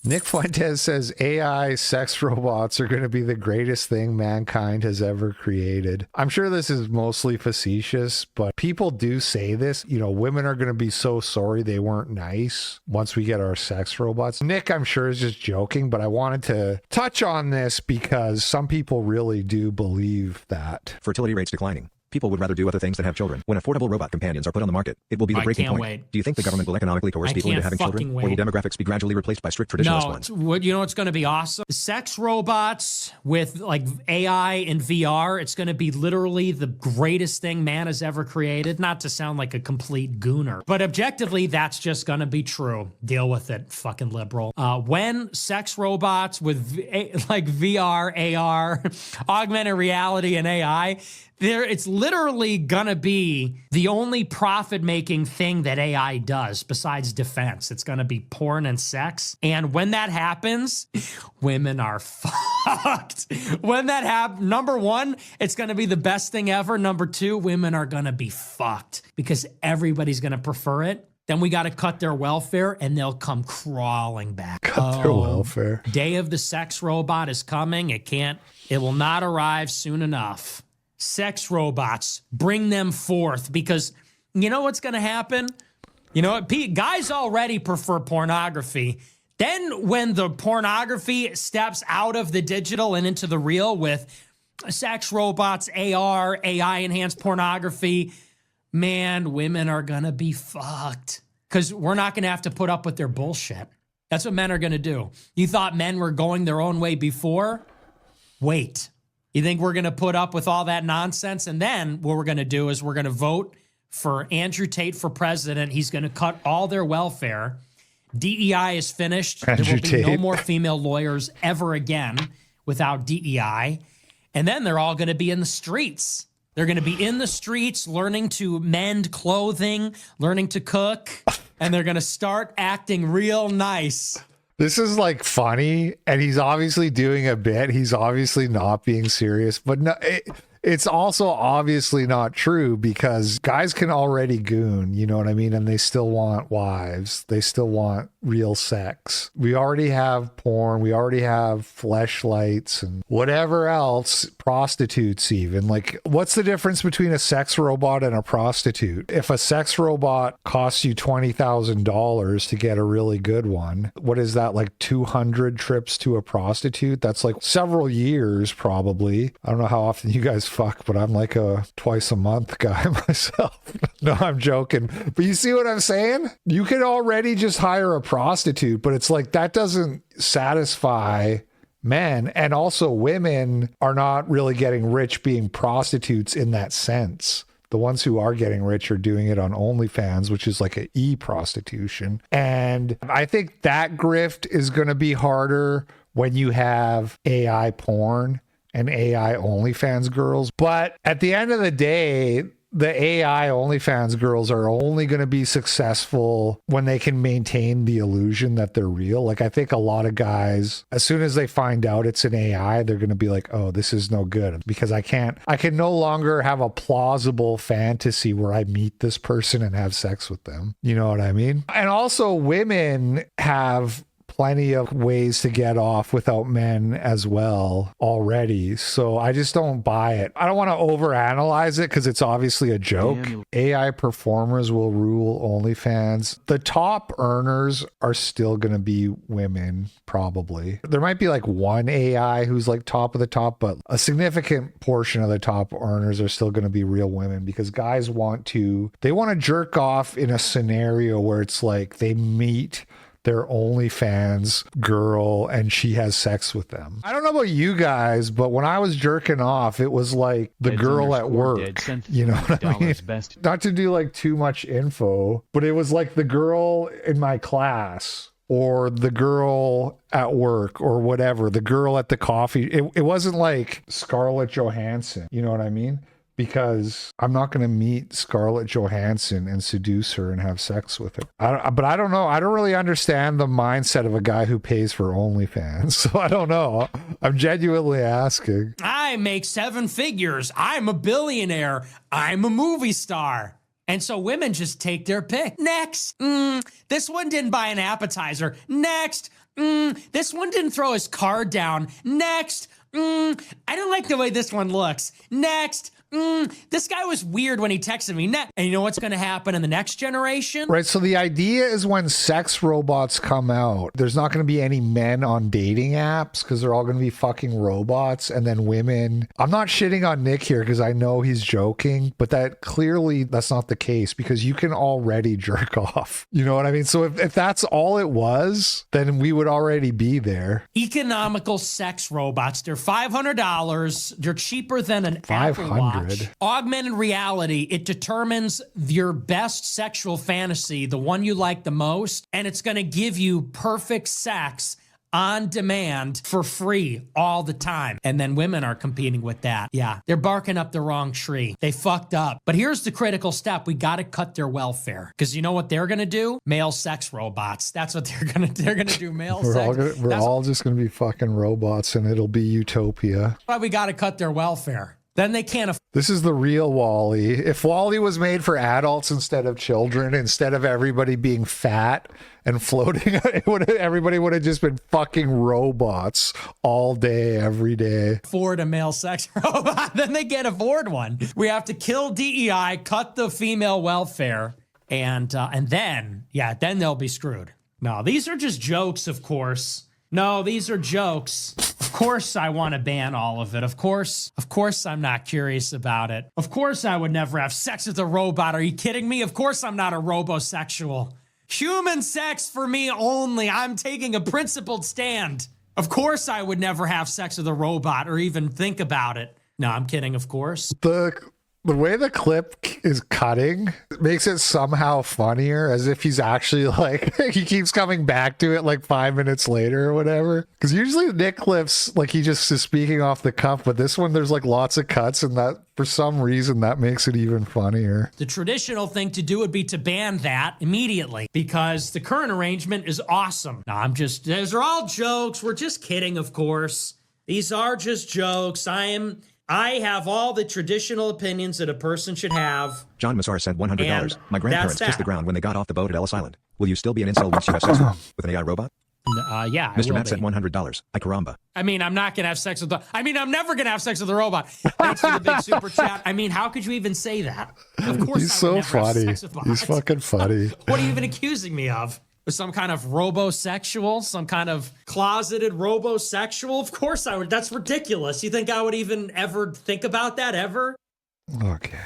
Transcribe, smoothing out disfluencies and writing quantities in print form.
Nick Fuentes says AI sex robots are going to be the greatest thing mankind has ever created. I'm sure this is mostly facetious, but people do say this. You know, women are going to be so sorry they weren't nice once we get our sex robots. Nick, I'm sure, is just joking, but I wanted to touch on this because some people really do believe that. Fertility rates declining. People would rather do other things than have children. When affordable robot companions are put on the market, it will be the breaking point. Wait. Do you think the government will economically coerce people into having children? Or will demographics be gradually replaced by strict traditionalist ones? You know what's going to be awesome? Sex robots with like AI and VR. It's going to be literally the greatest thing man has ever created. Not to sound like a complete gooner, but objectively, that's just going to be true. Deal with it, fucking liberal. When sex robots with like VR, AR, augmented reality, and AI, it's literally gonna be the only profit-making thing that AI does besides defense. It's gonna be porn and sex. And when that happens, women are fucked. When that happens, number one, it's gonna be the best thing ever. Number two, women are gonna be fucked because everybody's gonna prefer it. Then we gotta cut their welfare and they'll come crawling back. Cut their welfare. Day of the sex robot is coming. It will not arrive soon enough. Sex robots, bring them forth, because you know what's going to happen? You know, guys already prefer pornography. Then when the pornography steps out of the digital and into the real with sex robots, AR, AI-enhanced pornography, man, women are going to be fucked because we're not going to have to put up with their bullshit. That's what men are going to do. You thought men were going their own way before? Wait. You think we're going to put up with all that nonsense? And then what we're going to do is we're going to vote for Andrew Tate for president. He's going to cut all their welfare. DEI is finished. There will be no more female lawyers ever again without DEI. And then they're all going to be in the streets. They're going to be in the streets learning to mend clothing, learning to cook, and they're going to start acting real nice. This is like funny, and he's obviously doing a bit. He's obviously not being serious, but no, it's also obviously not true because guys can already goon, you know what I mean? And they still want wives. They still want real sex. We already have porn. We already have fleshlights and whatever else, prostitutes even. Like, what's the difference between a sex robot and a prostitute? If a sex robot costs you $20,000 to get a really good one, what is that, like 200 trips to a prostitute? That's like several years probably. I don't know how often you guys fuck, but I'm like a twice a month guy myself. No, I'm joking. But you see what I'm saying? You could already just hire a prostitute, but it's like that doesn't satisfy men. And also women are not really getting rich being prostitutes in that sense. The ones who are getting rich are doing it on OnlyFans, which is like an e-prostitution. And I think that grift is going to be harder when you have AI porn and AI OnlyFans girls. But at the end of the day, the AI OnlyFans girls are only going to be successful when they can maintain the illusion that they're real. Like, I think a lot of guys, as soon as they find out it's an AI, they're going to be like, oh, this is no good because I can no longer have a plausible fantasy where I meet this person and have sex with them. You know what I mean? And also women have plenty of ways to get off without men as well already. So I just don't buy it. I don't want to overanalyze it because it's obviously a joke. AI performers will rule OnlyFans. The top earners are still going to be women, probably. There might be like one AI who's like top of the top, but a significant portion of the top earners are still going to be real women because guys want to jerk off in a scenario where it's like they meet their OnlyFans girl and she has sex with them. I don't know about you guys, but when I was jerking off, it was like the girl at work. You know what I mean? Not to do like too much info, but it was like the girl in my class or the girl at work or whatever, the girl at the coffee. It wasn't like Scarlett Johansson. You know what I mean? Because I'm not going to meet Scarlett Johansson and seduce her and have sex with her. But I don't know. I don't really understand the mindset of a guy who pays for OnlyFans. So I don't know. I'm genuinely asking. I make 7 figures. I'm a billionaire. I'm a movie star. And so women just take their pick. Next. This one didn't buy an appetizer. Next. This one didn't throw his card down. Next. I don't like the way this one looks. Next. This guy was weird when he texted me. And you know what's going to happen in the next generation? Right. So the idea is when sex robots come out, there's not going to be any men on dating apps because they're all going to be fucking robots. And then women. I'm not shitting on Nick here because I know he's joking, but that's not the case because you can already jerk off. You know what I mean? So if that's all it was, then we would already be there. Economical sex robots. They're $500. They're cheaper than an Apple Watch. Augmented reality, it determines your best sexual fantasy, the one you like the most, and it's going to give you perfect sex on demand for free all the time. And then women are competing with that. Yeah, they're barking up the wrong tree. They fucked up. But here's the critical step. We got to cut their welfare. Because you know what they're going to do? Male sex robots. That's what they're going to do. Male sex. We're all just going to be fucking robots and it'll be utopia. Why we got to cut their welfare. Then they can't afford. This is the real Wall-E. If Wall-E was made for adults instead of children, instead of everybody being fat and floating, everybody would have just been fucking robots all day, every day. Afford a male sex robot, then they can't afford one. We have to kill DEI, cut the female welfare, and then they'll be screwed. No, these are just jokes, of course. No, these are jokes. Of course I want to ban all of it. Of course I'm not curious about it. Of course I would never have sex with a robot. Are you kidding me? Of course I'm not a robosexual. Human sex for me only. I'm taking a principled stand. Of course I would never have sex with a robot or even think about it. No, I'm kidding, of course. The way the clip is cutting makes it somehow funnier, as if he's actually like, he keeps coming back to it like 5 minutes later or whatever. Because usually Nick clips, like he just is speaking off the cuff, but this one there's like lots of cuts, and that for some reason that makes it even funnier. The traditional thing to do would be to ban that immediately because the current arrangement is awesome. No, those are all jokes. We're just kidding, of course. These are just jokes. I have all the traditional opinions that a person should have. John Massar sent $100. My grandparents kissed the ground when they got off the boat at Ellis Island. Will you still be an incel once you have sex with an AI robot? Yeah, Mr. Matt sent $100. I caramba. I'm not going to have sex with I'm never going to have sex with a robot. Thanks for the big super chat. How could you even say that? Of course He's so funny. He's fucking funny. What are you even accusing me of? Some kind of robosexual, some kind of closeted robosexual? Of course I would. That's ridiculous. You think I would even ever think about that ever? Okay.